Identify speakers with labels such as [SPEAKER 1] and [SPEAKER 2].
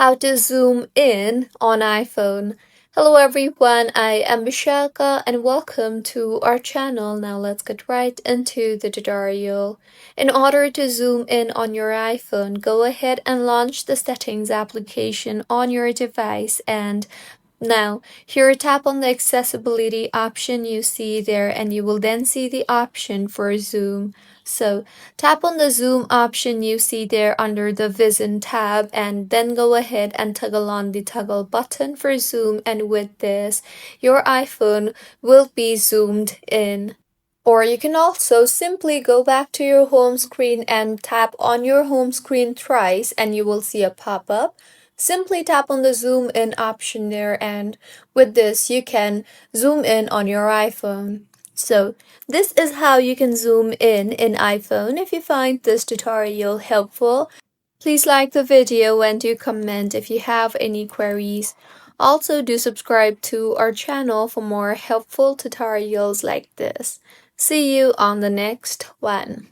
[SPEAKER 1] How to zoom in on iPhone. Hello everyone, I am Vishalka and welcome to our channel. Now let's get right into the tutorial. In order to zoom in on your iPhone, go ahead and launch the settings application on your device, and now, here tap on the accessibility option you see there, and you will then see the option for zoom. So tap on the zoom option you see there under the vision tab, and then go ahead and toggle on the toggle button for zoom, and with this your iPhone will be zoomed in. Or you can also simply go back to your home screen and tap on your home screen thrice, and you will see a pop-up. Simply tap on the zoom in option there, and with this you can zoom in on your iPhone. So this is how you can zoom in iPhone. If you find this tutorial helpful, please like the video and do comment if you have any queries. Also, do subscribe to our channel for more helpful tutorials like this. See you on the next one.